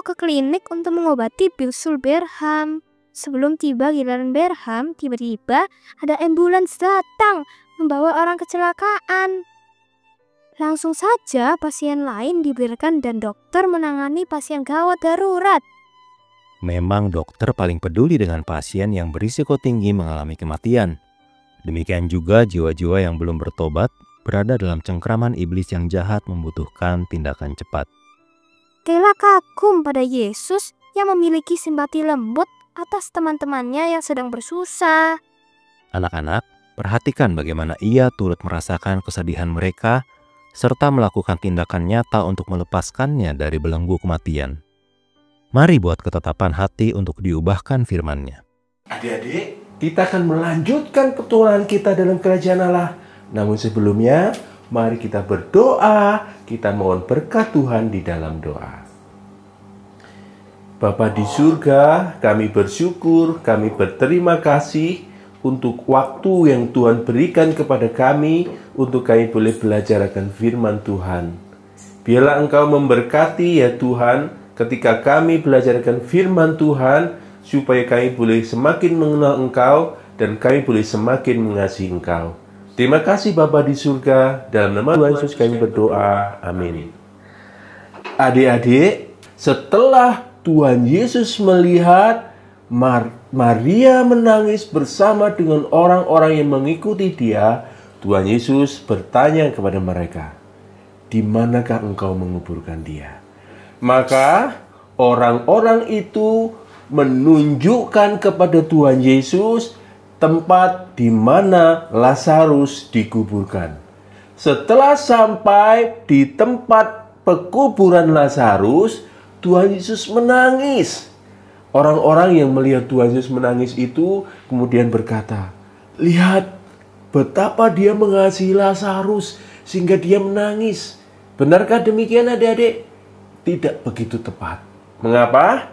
ke klinik untuk mengobati bisul Berham. Sebelum tiba giliran Berham, tiba-tiba ada ambulans datang membawa orang kecelakaan. Langsung saja pasien lain diberikan dan dokter menangani pasien gawat darurat. Memang dokter paling peduli dengan pasien yang berisiko tinggi mengalami kematian. Demikian juga jiwa-jiwa yang belum bertobat berada dalam cengkraman iblis yang jahat membutuhkan tindakan cepat. Kela kagum pada Yesus yang memiliki simpati lembut atas teman-temannya yang sedang bersusah. Anak-anak, perhatikan bagaimana ia turut merasakan kesedihan mereka serta melakukan tindakan nyata untuk melepaskannya dari belenggu kematian. Mari buat ketetapan hati untuk diubahkan firman-Nya. Adik-adik, kita akan melanjutkan petualangan kita dalam kerajaan Allah. Namun sebelumnya, mari kita berdoa, kita mohon berkat Tuhan di dalam doa. Bapa di surga, kami bersyukur, kami berterima kasih untuk waktu yang Tuhan berikan kepada kami untuk kami boleh belajar akan firman Tuhan. Biarlah Engkau memberkati ya Tuhan ketika kami belajar akan firman Tuhan, supaya kami boleh semakin mengenal Engkau dan kami boleh semakin mengasihi Engkau. Terima kasih Bapa di surga, dalam nama Tuhan Yesus kami berdoa, amin. Adik-adik, setelah Tuhan Yesus melihat Maria menangis bersama dengan orang-orang yang mengikuti dia, Tuhan Yesus bertanya kepada mereka, "Di manakah engkau menguburkan dia?" Maka orang-orang itu menunjukkan kepada Tuhan Yesus tempat di mana Lazarus dikuburkan. Setelah sampai di tempat pekuburan Lazarus, Tuhan Yesus menangis. Orang-orang yang melihat Tuhan Yesus menangis itu kemudian berkata, "Lihat betapa dia mengasihi Lazarus sehingga dia menangis." Benarkah demikian adik-adik? Tidak begitu tepat. Mengapa?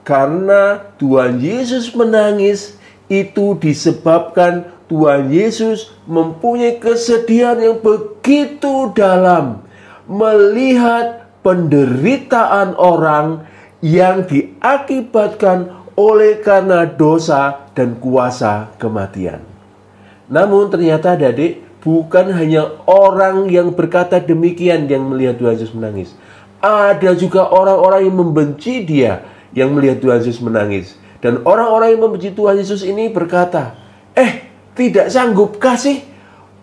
Karena Tuhan Yesus menangis itu disebabkan Tuhan Yesus mempunyai kesedihan yang begitu dalam melihat penderitaan orang yang diakibatkan oleh karena dosa dan kuasa kematian. Namun ternyata adik-adik, bukan hanya orang yang berkata demikian yang melihat Tuhan Yesus menangis. Ada juga orang-orang yang membenci dia yang melihat Tuhan Yesus menangis. Dan orang-orang yang membenci Tuhan Yesus ini berkata, tidak sanggupkah sih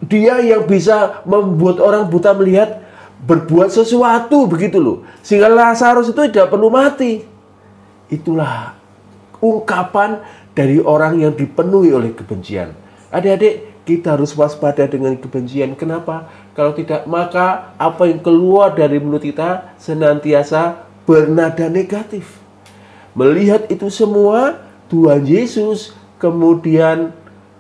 dia yang bisa membuat orang buta melihat berbuat sesuatu begitu loh, sehingga Lazarus itu tidak perlu mati. Itulah ungkapan dari orang yang dipenuhi oleh kebencian. Adik-adik, kita harus waspada dengan kebencian. Kenapa? Kalau tidak, maka apa yang keluar dari mulut kita senantiasa bernada negatif. Melihat itu semua, Tuhan Yesus kemudian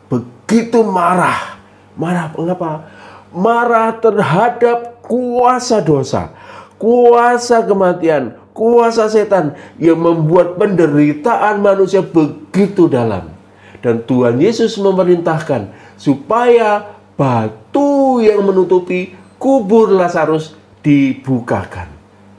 begitu marah. Marah mengapa? Marah terhadap kuasa dosa, kuasa kematian, kuasa setan yang membuat penderitaan manusia begitu dalam. Dan Tuhan Yesus memerintahkan supaya batu yang menutupi kubur Lazarus dibukakan.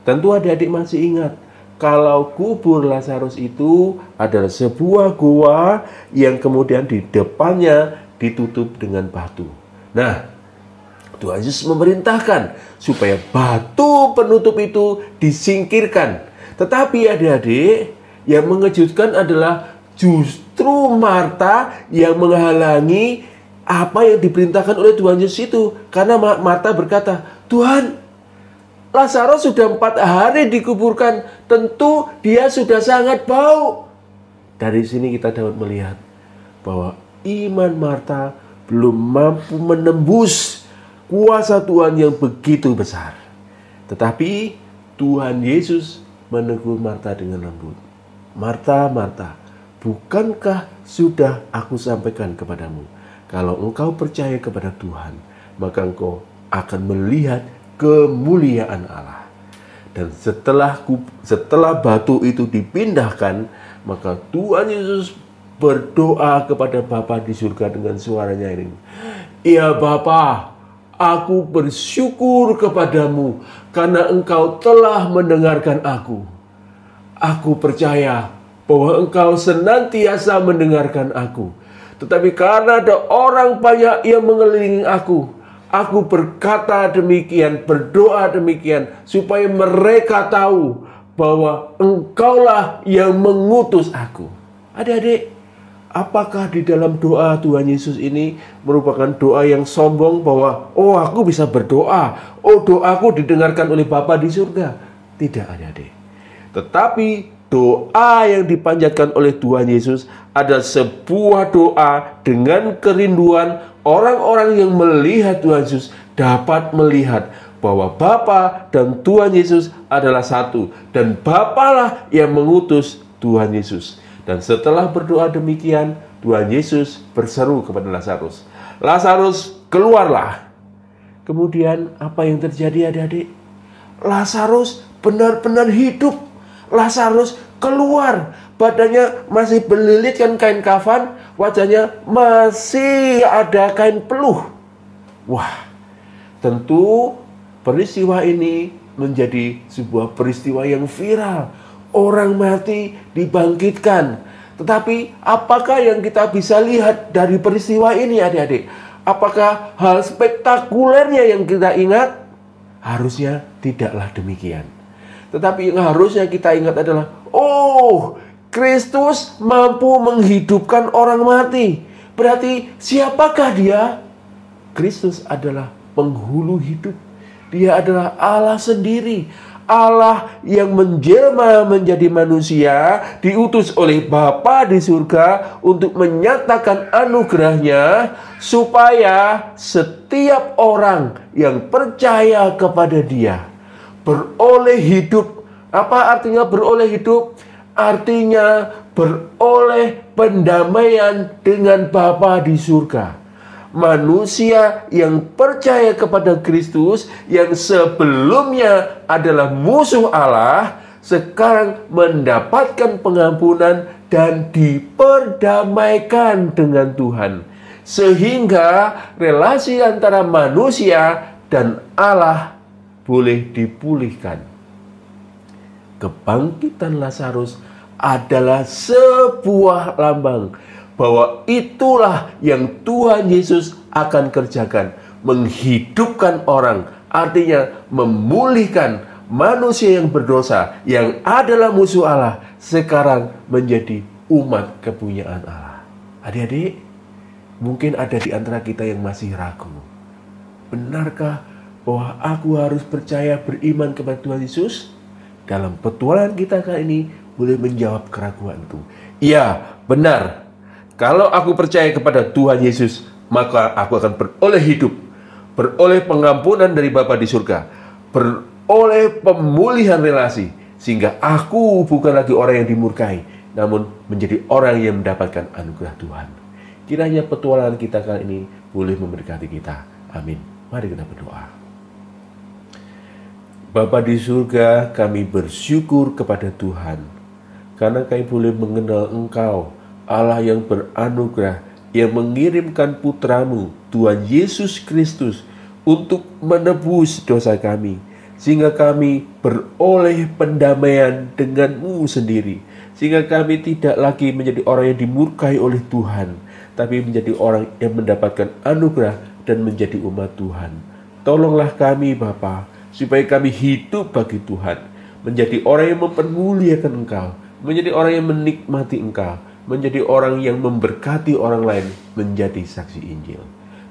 Tentu adik-adik masih ingat, kalau kubur Lazarus itu adalah sebuah gua yang kemudian di depannya ditutup dengan batu. Nah, Tuhan Yesus memerintahkan supaya batu penutup itu disingkirkan. Tetapi adik-adik, yang mengejutkan adalah justru Marta yang menghalangi apa yang diperintahkan oleh Tuhan Yesus itu. Karena Marta berkata, "Tuhan, Lazarus sudah 4 hari dikuburkan, tentu dia sudah sangat bau." Dari sini kita dapat melihat bahwa iman Marta belum mampu menembus kuasa Tuhan yang begitu besar. Tetapi Tuhan Yesus menegur Marta dengan lembut. "Marta, Marta, bukankah sudah aku sampaikan kepadamu, kalau engkau percaya kepada Tuhan, maka engkau akan melihat kemuliaan Allah." Dan setelah batu itu dipindahkan, maka Tuhan Yesus berdoa kepada Bapa di surga dengan suaranya ini, "Ya Bapa, aku bersyukur kepadamu karena engkau telah mendengarkan aku. Aku percaya bahwa Engkau senantiasa mendengarkan aku. Tetapi karena ada orang banyak yang mengelilingi aku berkata demikian, berdoa demikian, supaya mereka tahu bahwa Engkaulah yang mengutus aku. Adik-adik, apakah di dalam doa Tuhan Yesus ini merupakan doa yang sombong bahwa, oh aku bisa berdoa, oh doaku didengarkan oleh Bapa di surga? Tidak, adik-adik. Tetapi doa yang dipanjatkan oleh Tuhan Yesus adalah sebuah doa dengan kerinduan orang-orang yang melihat Tuhan Yesus dapat melihat bahwa Bapa dan Tuhan Yesus adalah satu, dan Bapalah yang mengutus Tuhan Yesus. Dan setelah berdoa demikian, Tuhan Yesus berseru kepada Lazarus, "Lazarus, keluarlah." Kemudian apa yang terjadi, adik-adik? Lazarus benar-benar hidup. Lazarus keluar, badannya masih berlilitkan kain kafan, wajahnya masih ada kain peluh. Wah, tentu peristiwa ini menjadi sebuah peristiwa yang viral. Orang mati dibangkitkan. Tetapi apakah yang kita bisa lihat dari peristiwa ini, adik-adik? Apakah hal spektakulernya yang kita ingat? Harusnya tidaklah demikian. Tetapi yang harusnya kita ingat adalah, oh, Kristus mampu menghidupkan orang mati. Berarti siapakah dia? Kristus adalah penghulu hidup. Dia adalah Allah sendiri. Allah yang menjelma menjadi manusia, diutus oleh Bapa di surga untuk menyatakan anugerahnya, supaya setiap orang yang percaya kepada dia beroleh hidup. Apa artinya beroleh hidup? Artinya beroleh pendamaian dengan Bapa di surga. Manusia yang percaya kepada Kristus, yang sebelumnya adalah musuh Allah, sekarang mendapatkan pengampunan dan diperdamaikan dengan Tuhan. Sehingga relasi antara manusia dan Allah boleh dipulihkan. Kebangkitan Lazarus adalah sebuah lambang bahwa itulah yang Tuhan Yesus akan kerjakan, menghidupkan orang, artinya memulihkan manusia yang berdosa, yang adalah musuh Allah, sekarang menjadi umat kepunyaan Allah. Adik-adik, mungkin ada di antara kita yang masih ragu. Benarkah bahwa aku harus percaya, beriman kepada Tuhan Yesus? Dalam petualangan kita kali ini boleh menjawab keraguan itu. Iya, benar. Kalau aku percaya kepada Tuhan Yesus, maka aku akan beroleh hidup, beroleh pengampunan dari Bapa di surga, beroleh pemulihan relasi, sehingga aku bukan lagi orang yang dimurkai, namun menjadi orang yang mendapatkan anugerah Tuhan. Kiranya petualangan kita kali ini boleh memberkati kita. Amin. Mari kita berdoa. Bapa di surga, kami bersyukur kepada Tuhan, karena kami boleh mengenal Engkau, Allah yang beranugerah, yang mengirimkan putramu, Tuhan Yesus Kristus, untuk menebus dosa kami, sehingga kami beroleh pendamaian dengan-Mu sendiri, sehingga kami tidak lagi menjadi orang yang dimurkai oleh Tuhan, tapi menjadi orang yang mendapatkan anugerah dan menjadi umat Tuhan. Tolonglah kami, Bapa, supaya kami hidup bagi Tuhan, menjadi orang yang mempermuliakan Engkau, menjadi orang yang menikmati Engkau, menjadi orang yang memberkati orang lain, menjadi saksi Injil.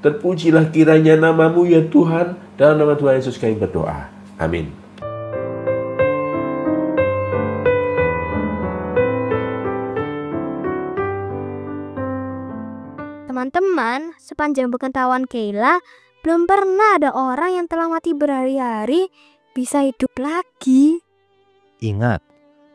Terpujilah kiranya nama-Mu ya Tuhan. Dalam nama Tuhan Yesus kami berdoa. Amin. Teman-teman, sepanjang pengetahuan Keila, belum pernah ada orang yang telah mati berhari-hari bisa hidup lagi. Ingat,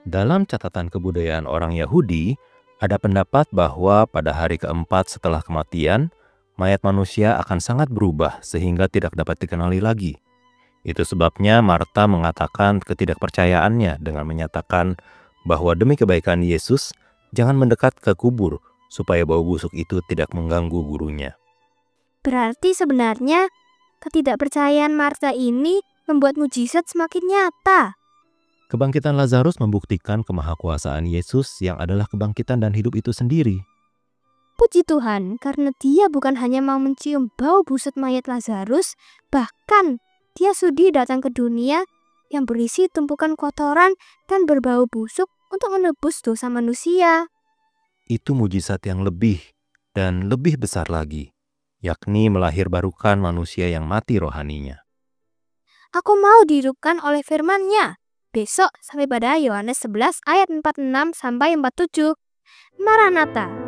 dalam catatan kebudayaan orang Yahudi, ada pendapat bahwa pada hari keempat setelah kematian, mayat manusia akan sangat berubah sehingga tidak dapat dikenali lagi. Itu sebabnya Marta mengatakan ketidakpercayaannya dengan menyatakan bahwa demi kebaikan Yesus, jangan mendekat ke kubur supaya bau busuk itu tidak mengganggu gurunya. Berarti sebenarnya ketidakpercayaan Marta ini membuat mujizat semakin nyata. Kebangkitan Lazarus membuktikan kemahakuasaan Yesus yang adalah kebangkitan dan hidup itu sendiri. Puji Tuhan, karena Dia bukan hanya mau mencium bau busuk mayat Lazarus, bahkan Dia sudi datang ke dunia yang berisi tumpukan kotoran dan berbau busuk untuk menebus dosa manusia. Itu mujizat yang lebih dan lebih besar lagi, yakni melahirbarukan manusia yang mati rohaninya. Aku mau dihidupkan oleh firman-Nya. Besok sampai pada Yohanes 11 ayat 46 sampai 47. Maranatha.